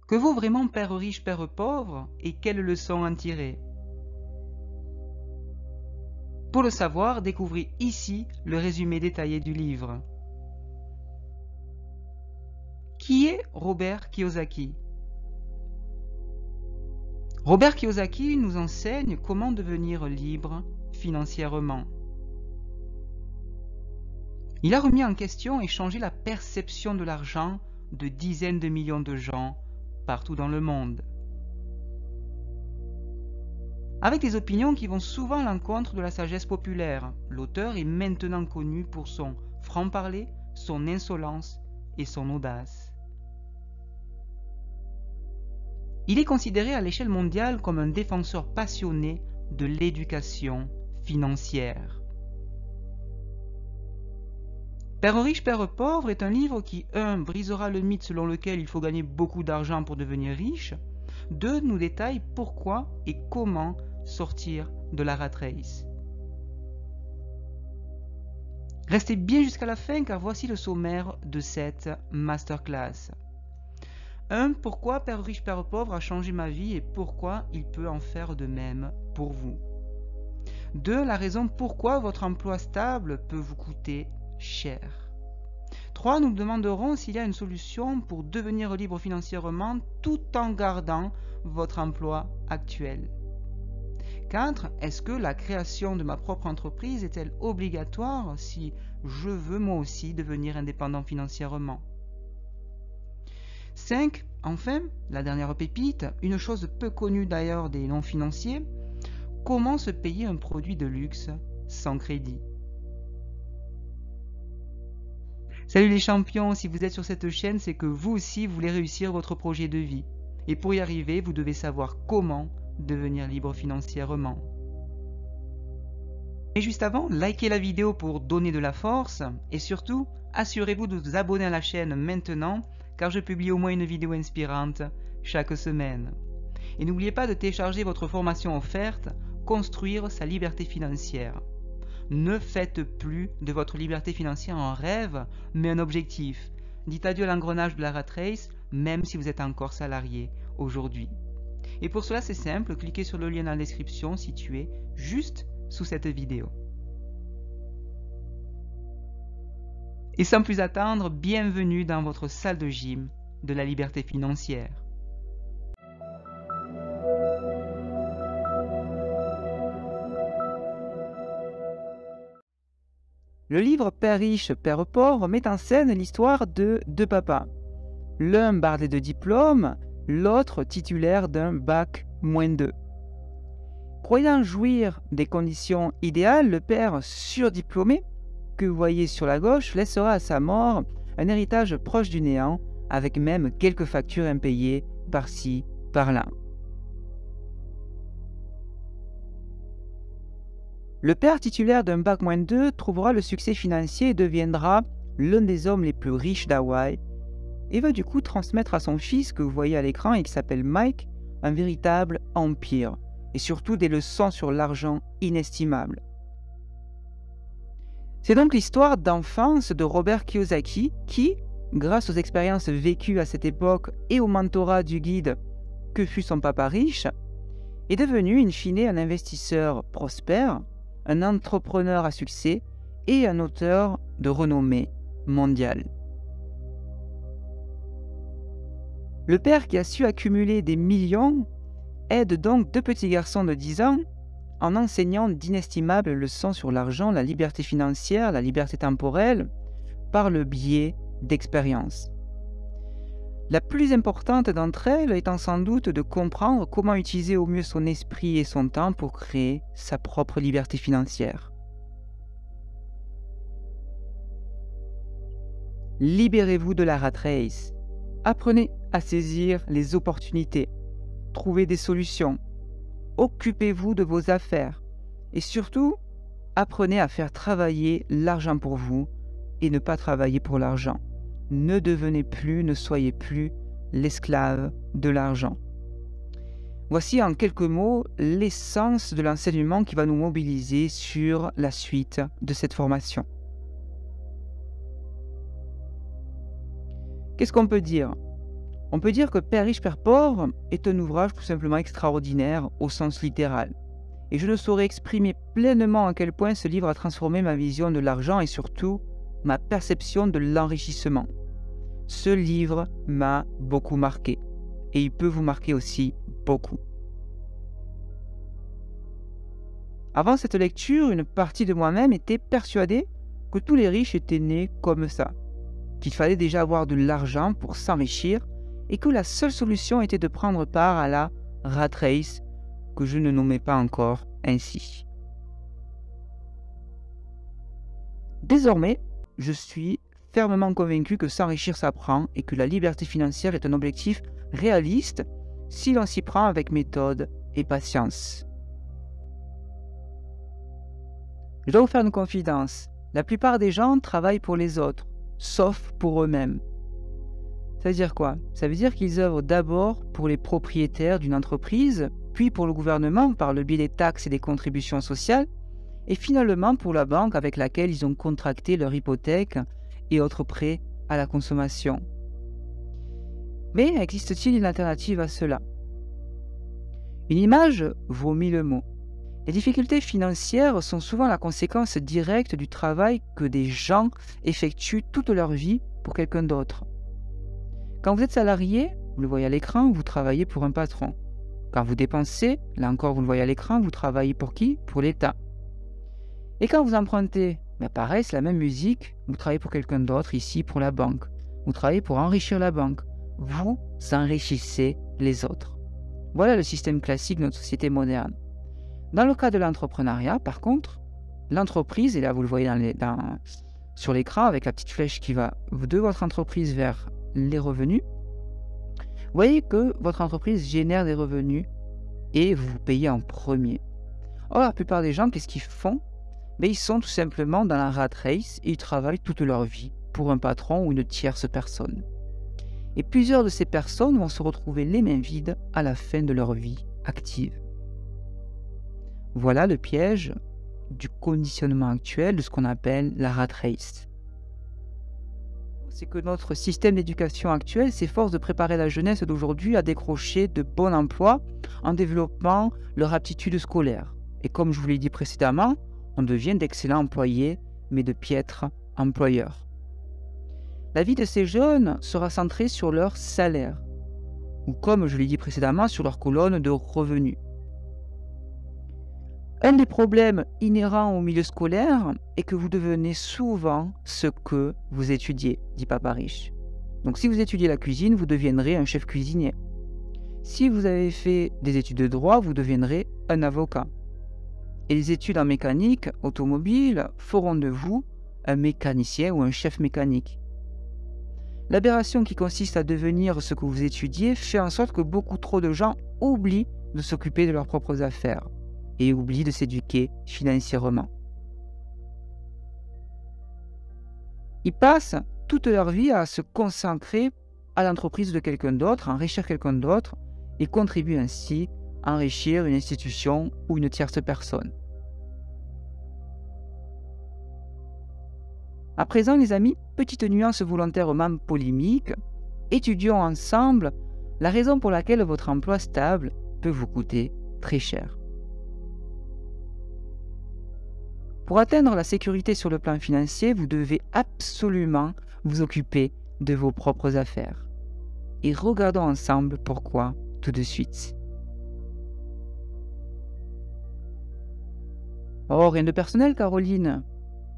Que vaut vraiment Père riche, Père pauvre et quelles leçons en tirer? Pour le savoir, découvrez ici le résumé détaillé du livre. Qui est Robert Kiyosaki? Robert Kiyosaki nous enseigne comment devenir libre financièrement. Il a remis en question et changé la perception de l'argent de dizaines de millions de gens partout dans le monde. Avec des opinions qui vont souvent à l'encontre de la sagesse populaire, l'auteur est maintenant connu pour son franc-parler, son insolence et son audace. Il est considéré à l'échelle mondiale comme un défenseur passionné de l'éducation financière. Père riche, Père pauvre est un livre qui, 1. Brisera le mythe selon lequel il faut gagner beaucoup d'argent pour devenir riche, 2. Nous détaille pourquoi et comment sortir de la rat race. Restez bien jusqu'à la fin car voici le sommaire de cette masterclass. 1. Pourquoi Père riche, Père pauvre a changé ma vie et pourquoi il peut en faire de même pour vous. 2. La raison pourquoi votre emploi stable peut vous coûter cher. 3. Nous demanderons s'il y a une solution pour devenir libre financièrement tout en gardant votre emploi actuel. 4. Est-ce que la création de ma propre entreprise est-elle obligatoire si je veux moi aussi devenir indépendant financièrement? 5. Enfin, la dernière pépite, une chose peu connue d'ailleurs des non-financiers, comment se payer un produit de luxe sans crédit? Salut les champions, si vous êtes sur cette chaîne, c'est que vous aussi voulez réussir votre projet de vie. Et pour y arriver, vous devez savoir comment devenir libre financièrement. Et juste avant, likez la vidéo pour donner de la force et surtout, assurez-vous de vous abonner à la chaîne maintenant car je publie au moins une vidéo inspirante chaque semaine. Et n'oubliez pas de télécharger votre formation offerte « Construire sa liberté financière ». Ne faites plus de votre liberté financière un rêve, mais un objectif. Dites adieu à l'engrenage de la rat race, même si vous êtes encore salarié aujourd'hui. Et pour cela, c'est simple, cliquez sur le lien dans la description situé juste sous cette vidéo. Et sans plus attendre, bienvenue dans votre salle de gym de la liberté financière. Le livre Père riche, Père pauvre met en scène l'histoire de deux papas. L'un bardé de diplômes, l'autre titulaire d'un bac-2. Croyant jouir des conditions idéales, le père surdiplômé, que vous voyez sur la gauche, laissera à sa mort un héritage proche du néant, avec même quelques factures impayées par-ci, par-là. Le père titulaire d'un bac-2 trouvera le succès financier et deviendra l'un des hommes les plus riches d'Hawaï et va du coup transmettre à son fils, que vous voyez à l'écran et qui s'appelle Mike, un véritable empire et surtout des leçons sur l'argent inestimables. C'est donc l'histoire d'enfance de Robert Kiyosaki qui, grâce aux expériences vécues à cette époque et au mentorat du guide que fut son papa riche, est devenu in fine un investisseur prospère, un entrepreneur à succès et un auteur de renommée mondiale. Le père qui a su accumuler des millions aide donc deux petits garçons de 10 ans en enseignant d'inestimables leçons sur l'argent, la liberté financière, la liberté temporelle, par le biais d'expériences. La plus importante d'entre elles étant sans doute de comprendre comment utiliser au mieux son esprit et son temps pour créer sa propre liberté financière. Libérez-vous de la rat race. Apprenez à saisir les opportunités. Trouvez des solutions. Occupez-vous de vos affaires. Et surtout, apprenez à faire travailler l'argent pour vous et ne pas travailler pour l'argent. Ne devenez plus, ne soyez plus l'esclave de l'argent. Voici en quelques mots l'essence de l'enseignement qui va nous mobiliser sur la suite de cette formation. Qu'est-ce qu'on peut dire? On peut dire que Père riche, Père pauvre est un ouvrage tout simplement extraordinaire au sens littéral. Et je ne saurais exprimer pleinement à quel point ce livre a transformé ma vision de l'argent et surtout ma perception de l'enrichissement. Ce livre m'a beaucoup marqué et il peut vous marquer aussi beaucoup. Avant cette lecture, une partie de moi-même était persuadée que tous les riches étaient nés comme ça, qu'il fallait déjà avoir de l'argent pour s'enrichir et que la seule solution était de prendre part à la rat race, que je ne nommais pas encore ainsi. Désormais, je suis fermement convaincu que s'enrichir s'apprend et que la liberté financière est un objectif réaliste si l'on s'y prend avec méthode et patience. Je dois vous faire une confidence. La plupart des gens travaillent pour les autres, sauf pour eux-mêmes. Ça veut dire quoi? Ça veut dire qu'ils œuvrent d'abord pour les propriétaires d'une entreprise, puis pour le gouvernement par le biais des taxes et des contributions sociales, et finalement pour la banque avec laquelle ils ont contracté leur hypothèque et autres prêts à la consommation. Mais existe-t-il une alternative à cela? Une image vaut 1000 mots. Les difficultés financières sont souvent la conséquence directe du travail que des gens effectuent toute leur vie pour quelqu'un d'autre. Quand vous êtes salarié, vous le voyez à l'écran, vous travaillez pour un patron. Quand vous dépensez, là encore vous le voyez à l'écran, vous travaillez pour qui? Pour l'État. Et quand vous empruntez, pareil, c'est la même musique, vous travaillez pour quelqu'un d'autre, ici pour la banque. Vous travaillez pour enrichir la banque. Vous enrichissez les autres. Voilà le système classique de notre société moderne. Dans le cas de l'entrepreneuriat, par contre, l'entreprise, et là vous le voyez sur l'écran avec la petite flèche qui va de votre entreprise vers les revenus, vous voyez que votre entreprise génère des revenus et vous vous payez en premier. Or, la plupart des gens, qu'est-ce qu'ils font? Ils sont tout simplement dans la rat race et ils travaillent toute leur vie pour un patron ou une tierce personne. Et plusieurs de ces personnes vont se retrouver les mains vides à la fin de leur vie active. Voilà le piège du conditionnement actuel de ce qu'on appelle la rat race. C'est que notre système d'éducation actuel s'efforce de préparer la jeunesse d'aujourd'hui à décrocher de bons emplois en développant leur aptitude scolaire. Et comme je vous l'ai dit précédemment, on devient d'excellents employés, mais de piètres employeurs. La vie de ces jeunes sera centrée sur leur salaire, ou comme je l'ai dit précédemment, sur leur colonne de revenus. Un des problèmes inhérents au milieu scolaire est que vous devenez souvent ce que vous étudiez, dit Papa Riche. Donc si vous étudiez la cuisine, vous deviendrez un chef cuisinier. Si vous avez fait des études de droit, vous deviendrez un avocat. Et les études en mécanique automobile feront de vous un mécanicien ou un chef mécanique. L'aberration qui consiste à devenir ce que vous étudiez fait en sorte que beaucoup trop de gens oublient de s'occuper de leurs propres affaires et oublient de s'éduquer financièrement. Ils passent toute leur vie à se consacrer à l'entreprise de quelqu'un d'autre, à enrichir quelqu'un d'autre, et contribuent ainsi à enrichir une institution ou une tierce personne. À présent, les amis, petite nuance volontairement polémique, étudions ensemble la raison pour laquelle votre emploi stable peut vous coûter très cher. Pour atteindre la sécurité sur le plan financier, vous devez absolument vous occuper de vos propres affaires. Et regardons ensemble pourquoi tout de suite. Oh, rien de personnel, Caroline,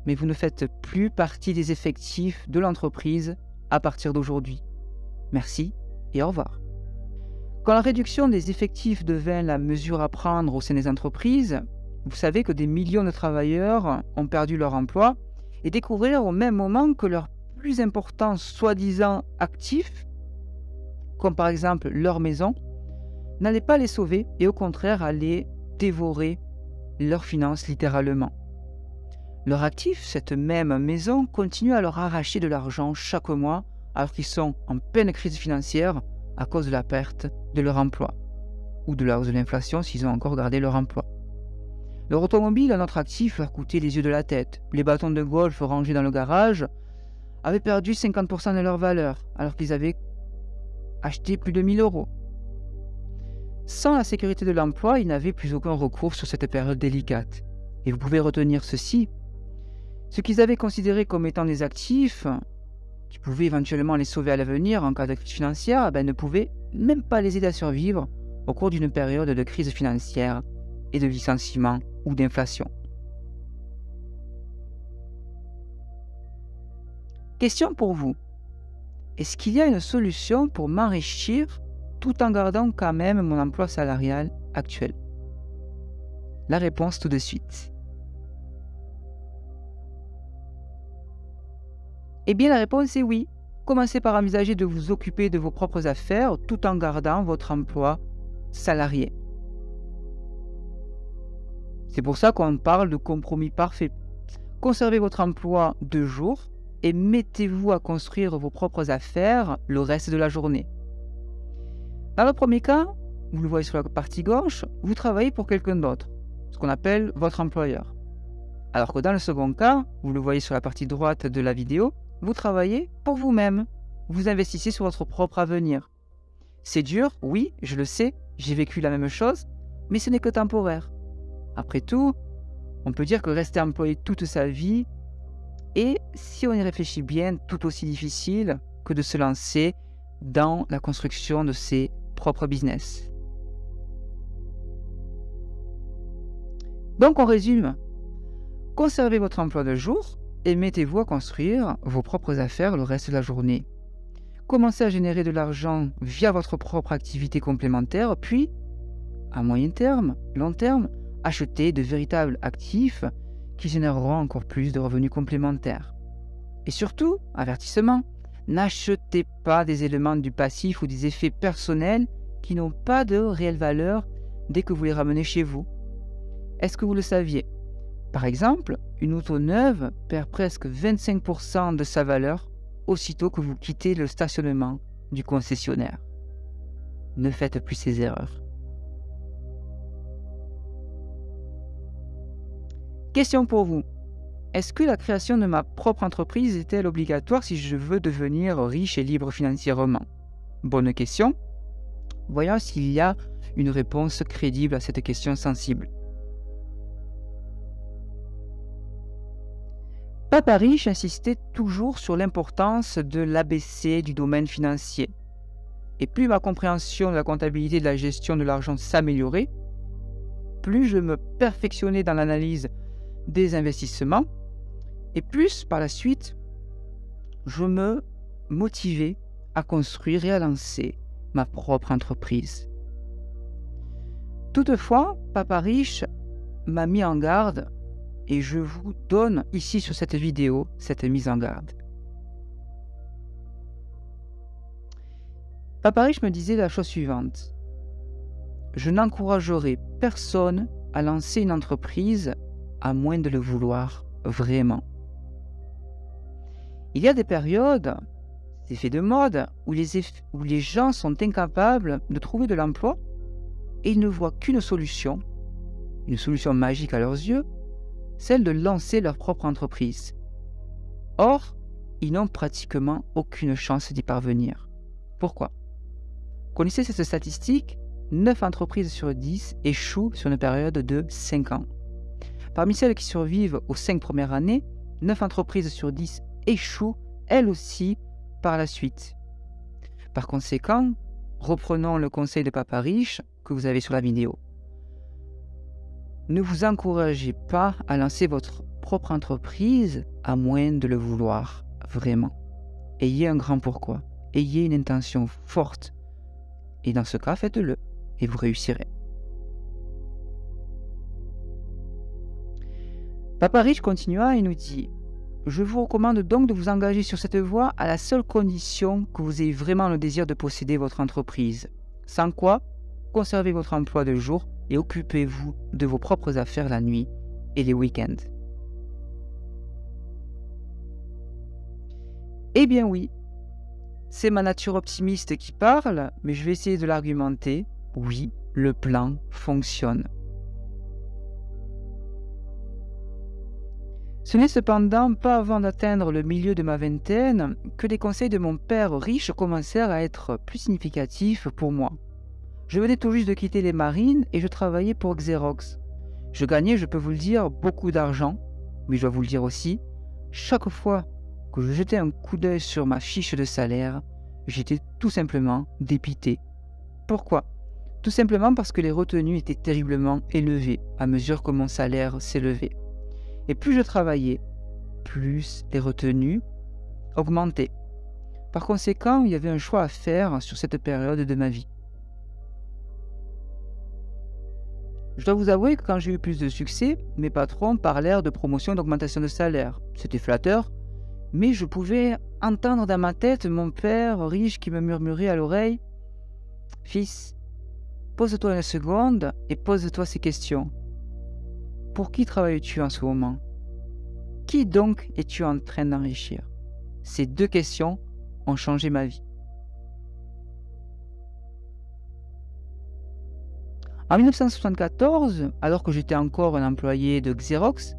mais vous ne faites plus partie des effectifs de l'entreprise à partir d'aujourd'hui. Merci et au revoir. Quand la réduction des effectifs devint la mesure à prendre au sein des entreprises, vous savez que des millions de travailleurs ont perdu leur emploi et découvrirent au même moment que leurs plus importants soi-disant actifs, comme par exemple leur maison, n'allaient pas les sauver et au contraire allaient dévorer leurs finances littéralement. Leur actif, cette même maison, continue à leur arracher de l'argent chaque mois alors qu'ils sont en pleine crise financière à cause de la perte de leur emploi ou de la hausse de l'inflation s'ils ont encore gardé leur emploi. Leur automobile, un autre actif, leur coûtait les yeux de la tête. Les bâtons de golf rangés dans le garage avaient perdu 50% de leur valeur, alors qu'ils avaient acheter plus de 1000 euros. Sans la sécurité de l'emploi, ils n'avaient plus aucun recours sur cette période délicate. Et vous pouvez retenir ceci. Ce qu'ils avaient considéré comme étant des actifs, qui pouvaient éventuellement les sauver à l'avenir en cas de crise financière, ne pouvaient même pas les aider à survivre au cours d'une période de crise financière et de licenciement ou d'inflation. Question pour vous. Est-ce qu'il y a une solution pour m'enrichir tout en gardant quand même mon emploi salarial actuel? La réponse tout de suite. Eh bien, la réponse est oui. Commencez par envisager de vous occuper de vos propres affaires tout en gardant votre emploi salarié. C'est pour ça qu'on parle de compromis parfait. Conservez votre emploi de jour et mettez-vous à construire vos propres affaires le reste de la journée. Dans le premier cas, vous le voyez sur la partie gauche, vous travaillez pour quelqu'un d'autre, ce qu'on appelle votre employeur. Alors que dans le second cas, vous le voyez sur la partie droite de la vidéo, vous travaillez pour vous-même. Vous investissez sur votre propre avenir. C'est dur, oui, je le sais, j'ai vécu la même chose, mais ce n'est que temporaire. Après tout, on peut dire que rester employé toute sa vie est, si on y réfléchit bien, tout aussi difficile que de se lancer dans la construction de ses propres business. Donc on résume, conservez votre emploi de jour et mettez-vous à construire vos propres affaires le reste de la journée. Commencez à générer de l'argent via votre propre activité complémentaire, puis, à moyen terme, long terme, achetez de véritables actifs qui généreront encore plus de revenus complémentaires. Et surtout, avertissement, n'achetez pas des éléments du passif ou des effets personnels qui n'ont pas de réelle valeur dès que vous les ramenez chez vous. Est-ce que vous le saviez? Par exemple, une auto neuve perd presque 25% de sa valeur aussitôt que vous quittez le stationnement du concessionnaire. Ne faites plus ces erreurs. Question pour vous. Est-ce que la création de ma propre entreprise est-elle obligatoire si je veux devenir riche et libre financièrement? Bonne question. Voyons s'il y a une réponse crédible à cette question sensible. Papa Riche insistait toujours sur l'importance de l'ABC du domaine financier. Et plus ma compréhension de la comptabilité et de la gestion de l'argent s'améliorait, plus je me perfectionnais dans l'analyse des investissements, et plus par la suite, je me motivais à construire et à lancer ma propre entreprise. Toutefois, Papa Riche m'a mis en garde et je vous donne ici sur cette vidéo cette mise en garde. Papa Riche me disait la chose suivante. Je n'encouragerai personne à lancer une entreprise à moins de le vouloir vraiment. Il y a des périodes, des effets de mode, où les gens sont incapables de trouver de l'emploi et ils ne voient qu'une solution, une solution magique à leurs yeux, celle de lancer leur propre entreprise. Or, ils n'ont pratiquement aucune chance d'y parvenir. Pourquoi? Connaissez cette statistique? 9 entreprises sur 10 échouent sur une période de 5 ans. Parmi celles qui survivent aux 5 premières années, 9 entreprises sur 10 échouent, elles aussi, par la suite. Par conséquent, reprenons le conseil de Papa Riche que vous avez sur la vidéo. Ne vous encouragez pas à lancer votre propre entreprise à moins de le vouloir vraiment. Ayez un grand pourquoi, ayez une intention forte. Et dans ce cas, faites-le et vous réussirez. Papa Riche continua et nous dit « Je vous recommande donc de vous engager sur cette voie à la seule condition que vous ayez vraiment le désir de posséder votre entreprise. Sans quoi, conservez votre emploi de jour et occupez-vous de vos propres affaires la nuit et les week-ends. » Eh bien oui, c'est ma nature optimiste qui parle, mais je vais essayer de l'argumenter. Oui, le plan fonctionne. Ce n'est cependant pas avant d'atteindre le milieu de ma vingtaine que les conseils de mon père riche commencèrent à être plus significatifs pour moi. Je venais tout juste de quitter les marines et je travaillais pour Xerox. Je gagnais, je peux vous le dire, beaucoup d'argent, mais je dois vous le dire aussi, chaque fois que je jetais un coup d'œil sur ma fiche de salaire, j'étais tout simplement dépité. Pourquoi ? Tout simplement parce que les retenues étaient terriblement élevées à mesure que mon salaire s'élevait. Et plus je travaillais, plus les retenues augmentaient. Par conséquent, il y avait un choix à faire sur cette période de ma vie. Je dois vous avouer que quand j'ai eu plus de succès, mes patrons parlèrent de promotion d'augmentation de salaire. C'était flatteur, mais je pouvais entendre dans ma tête mon père riche qui me murmurait à l'oreille « Fils, pose-toi une seconde et pose-toi ces questions. Pour qui travailles-tu en ce moment? Qui donc es-tu en train d'enrichir ?» Ces deux questions ont changé ma vie. En 1974, alors que j'étais encore un employé de Xerox,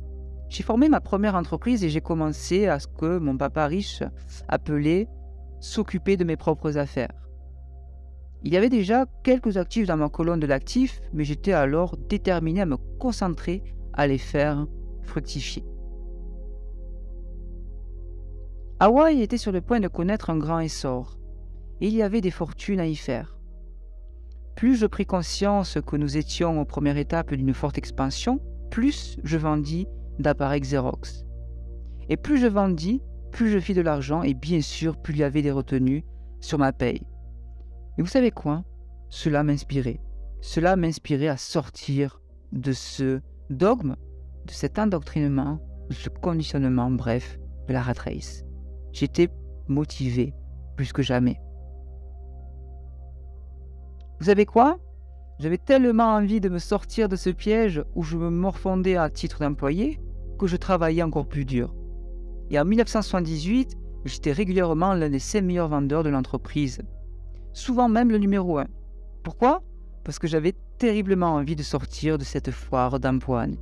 j'ai formé ma première entreprise et j'ai commencé à ce que mon papa riche appelait « s'occuper de mes propres affaires ». Il y avait déjà quelques actifs dans ma colonne de l'actif, mais j'étais alors déterminé à me concentrer à les faire fructifier. Hawaï était sur le point de connaître un grand essor, et il y avait des fortunes à y faire. Plus je pris conscience que nous étions aux premières étapes d'une forte expansion, plus je vendis d'appareils Xerox. Et plus je vendis, plus je fis de l'argent et bien sûr, plus il y avait des retenues sur ma paye. Et vous savez quoi? Cela m'inspirait. Cela m'inspirait à sortir de ce dogme, de cet endoctrinement, de ce conditionnement, bref, de la rat race. J'étais motivé plus que jamais. Vous savez quoi? J'avais tellement envie de me sortir de ce piège où je me morfondais à titre d'employé que je travaillais encore plus dur. Et en 1978, j'étais régulièrement l'un des 5 meilleurs vendeurs de l'entreprise. Souvent même le numéro 1. Pourquoi? Parce que j'avais terriblement envie de sortir de cette foire d'empoigne.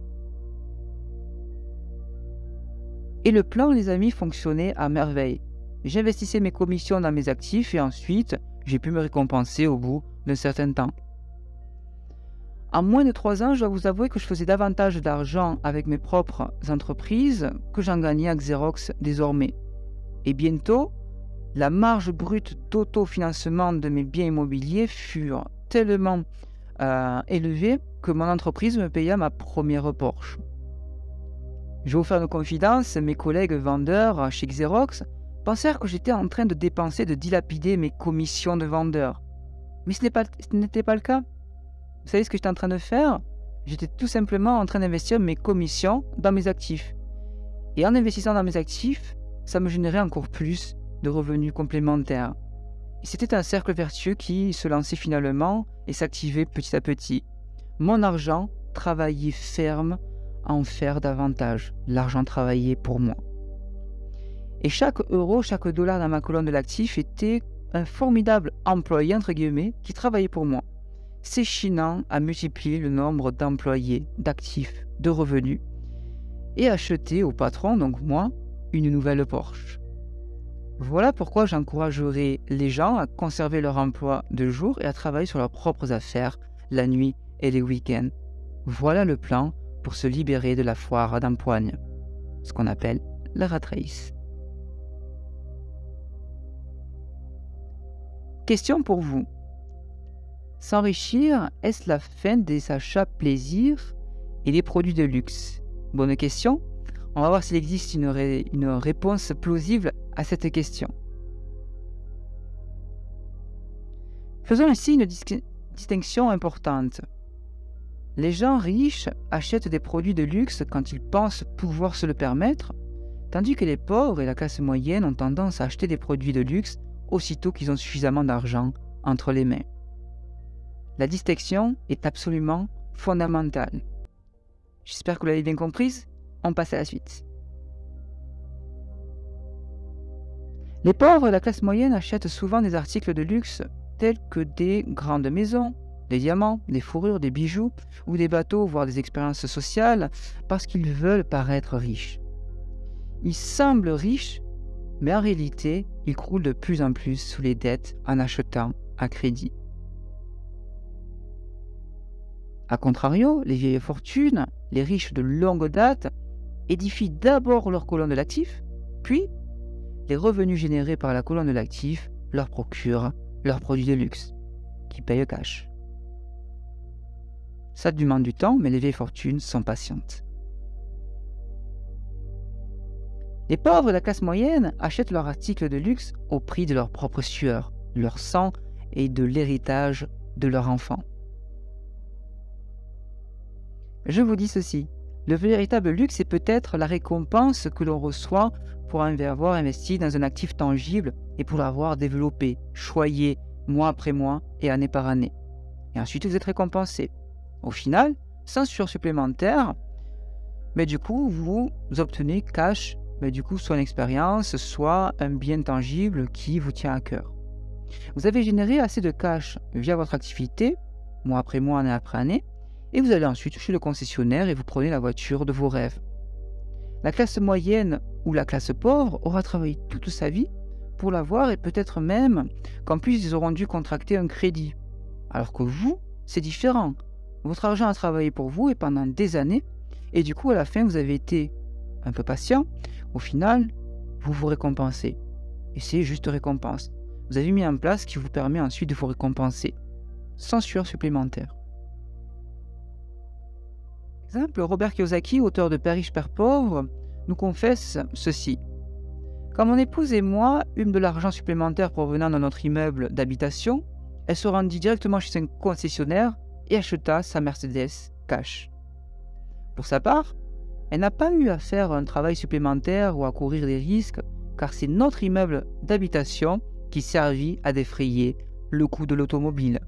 Et le plan, les amis, fonctionnait à merveille. J'investissais mes commissions dans mes actifs et ensuite, j'ai pu me récompenser au bout d'un certain temps. En moins de 3 ans, je dois vous avouer que je faisais davantage d'argent avec mes propres entreprises que j'en gagnais à Xerox désormais. Et bientôt, la marge brute d'autofinancement de mes biens immobiliers fut tellement élevée que mon entreprise me paya ma première Porsche. Je vais vous faire une confidence, mes collègues vendeurs chez Xerox pensèrent que j'étais en train de dépenser, de dilapider mes commissions de vendeur. Mais ce n'était pas le cas. Vous savez ce que j'étais en train de faire? J'étais tout simplement en train d'investir mes commissions dans mes actifs. Et en investissant dans mes actifs, ça me générait encore plus de revenus complémentaires. Et c'était un cercle vertueux qui se lançait finalement et s'activait petit à petit. Mon argent travaillait ferme à en faire davantage. L'argent travaillait pour moi. Et chaque euro, chaque dollar dans ma colonne de l'actif était un formidable employé, entre guillemets, qui travaillait pour moi, s'échinant à multiplier le nombre d'employés, d'actifs, de revenus, et acheter au patron, donc moi, une nouvelle Porsche. Voilà pourquoi j'encouragerai les gens à conserver leur emploi de jour et à travailler sur leurs propres affaires la nuit et les week-ends. Voilà le plan pour se libérer de la foire d'empoigne, ce qu'on appelle la rat race. Question pour vous. S'enrichir, est-ce la fin des achats plaisir et des produits de luxe? Bonne question. On va voir s'il existe une réponse plausible à cette question. Faisons ainsi une distinction importante. Les gens riches achètent des produits de luxe quand ils pensent pouvoir se le permettre, tandis que les pauvres et la classe moyenne ont tendance à acheter des produits de luxe aussitôt qu'ils ont suffisamment d'argent entre les mains. La distinction est absolument fondamentale. J'espère que vous l'avez bien comprise. On passe à la suite. Les pauvres et la classe moyenne achètent souvent des articles de luxe tels que des grandes maisons, des diamants, des fourrures, des bijoux ou des bateaux, voire des expériences sociales, parce qu'ils veulent paraître riches. Ils semblent riches, mais en réalité, ils croulent de plus en plus sous les dettes en achetant à crédit. A contrario, les vieilles fortunes, les riches de longue date, édifient d'abord leur colonne de l'actif, puis les revenus générés par la colonne de l'actif leur procurent leurs produits de luxe, qui payent cash. Ça demande du temps, mais les vieilles fortunes sont patientes. Les pauvres de la classe moyenne achètent leurs articles de luxe au prix de leur propre sueur, de leur sang et de l'héritage de leur enfant. Je vous dis ceci, le véritable luxe est peut-être la récompense que l'on reçoit pour avoir investi dans un actif tangible et pour l'avoir développé, choyé, mois après mois et année par année. Et ensuite vous êtes récompensé. Au final, sans sueur supplémentaire, mais du coup vous obtenez cash, mais du coup soit une expérience, soit un bien tangible qui vous tient à cœur. Vous avez généré assez de cash via votre activité, mois après mois, année après année, et vous allez ensuite chez le concessionnaire et vous prenez la voiture de vos rêves. La classe moyenne ou la classe pauvre aura travaillé toute sa vie pour l'avoir et peut-être même qu'en plus ils auront dû contracter un crédit. Alors que vous, c'est différent. Votre argent a travaillé pour vous et pendant des années, et du coup à la fin vous avez été un peu patient. Au final, vous vous récompensez. Et c'est juste récompense. Vous avez mis en place ce qui vous permet ensuite de vous récompenser, sans sueur supplémentaire. Exemple, Robert Kiyosaki, auteur de Père riche, Père pauvre, nous confesse ceci. Quand mon épouse et moi eûmes de l'argent supplémentaire provenant de notre immeuble d'habitation, elle se rendit directement chez un concessionnaire et acheta sa Mercedes cash. Pour sa part, elle n'a pas eu à faire un travail supplémentaire ou à courir des risques, car c'est notre immeuble d'habitation qui servit à défrayer le coût de l'automobile.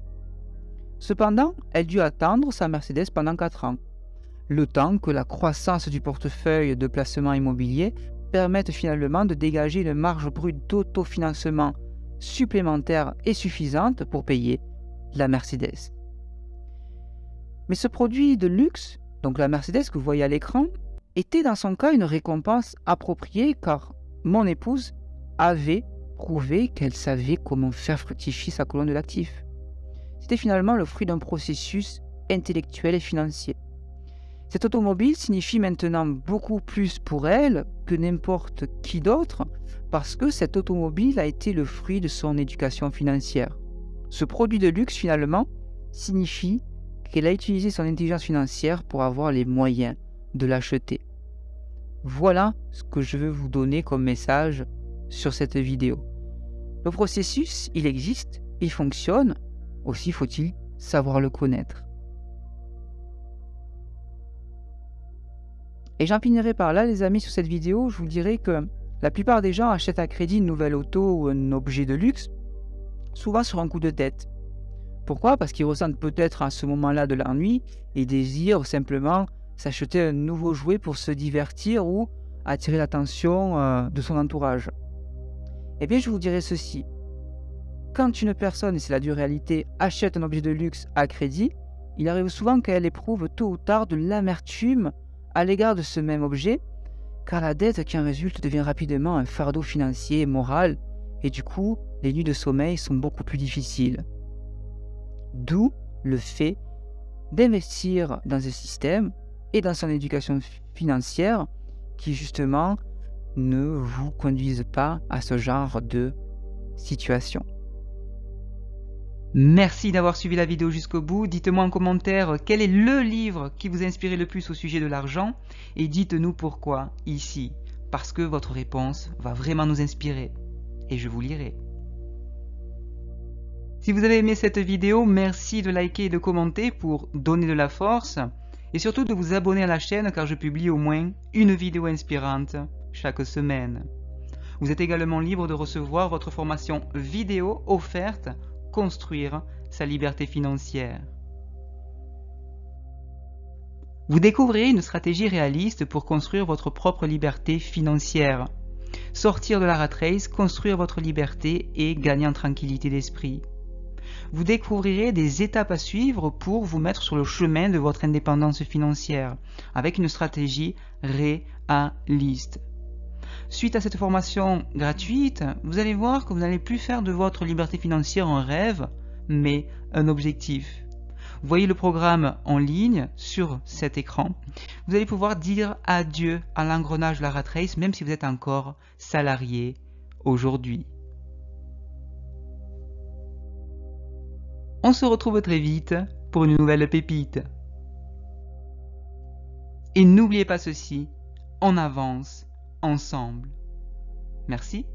Cependant, elle dut attendre sa Mercedes pendant 4 ans, le temps que la croissance du portefeuille de placement immobilier permette finalement de dégager une marge brute d'autofinancement supplémentaire et suffisante pour payer la Mercedes. Mais ce produit de luxe, donc la Mercedes que vous voyez à l'écran, était dans son cas une récompense appropriée car mon épouse avait prouvé qu'elle savait comment faire fructifier sa colonne de l'actif. C'était finalement le fruit d'un processus intellectuel et financier. Cette automobile signifie maintenant beaucoup plus pour elle que n'importe qui d'autre parce que cette automobile a été le fruit de son éducation financière. Ce produit de luxe finalement signifie qu'elle a utilisé son intelligence financière pour avoir les moyens de l'acheter. Voilà ce que je veux vous donner comme message sur cette vidéo. Le processus, il existe, il fonctionne, aussi faut-il savoir le connaître. Et j'en finirai par là les amis sur cette vidéo, je vous dirai que la plupart des gens achètent à crédit une nouvelle auto ou un objet de luxe, souvent sur un coup de tête. Pourquoi? Parce qu'ils ressentent peut-être à ce moment-là de l'ennui et désirent simplement s'acheter un nouveau jouet pour se divertir ou attirer l'attention de son entourage. Eh bien, je vous dirais ceci. Quand une personne, et c'est la dure réalité, achète un objet de luxe à crédit, il arrive souvent qu'elle éprouve tôt ou tard de l'amertume à l'égard de ce même objet, car la dette qui en résulte devient rapidement un fardeau financier et moral, et du coup, les nuits de sommeil sont beaucoup plus difficiles. D'où le fait d'investir dans un système et dans son éducation financière qui justement ne vous conduisent pas à ce genre de situation. Merci d'avoir suivi la vidéo jusqu'au bout. Dites-moi en commentaire quel est le livre qui vous a inspiré le plus au sujet de l'argent et dites-nous pourquoi ici, parce que votre réponse va vraiment nous inspirer et je vous lirai. Si vous avez aimé cette vidéo, merci de liker et de commenter pour donner de la force et surtout de vous abonner à la chaîne car je publie au moins une vidéo inspirante chaque semaine. Vous êtes également libre de recevoir votre formation vidéo offerte Construire sa liberté financière. Vous découvrirez une stratégie réaliste pour construire votre propre liberté financière, sortir de la rat race, construire votre liberté et gagner en tranquillité d'esprit. Vous découvrirez des étapes à suivre pour vous mettre sur le chemin de votre indépendance financière, avec une stratégie réaliste. Suite à cette formation gratuite, vous allez voir que vous n'allez plus faire de votre liberté financière un rêve, mais un objectif. Vous voyez le programme en ligne sur cet écran. Vous allez pouvoir dire adieu à l'engrenage de la rat race, même si vous êtes encore salarié aujourd'hui. On se retrouve très vite pour une nouvelle pépite. Et n'oubliez pas ceci, on avance ensemble. Merci.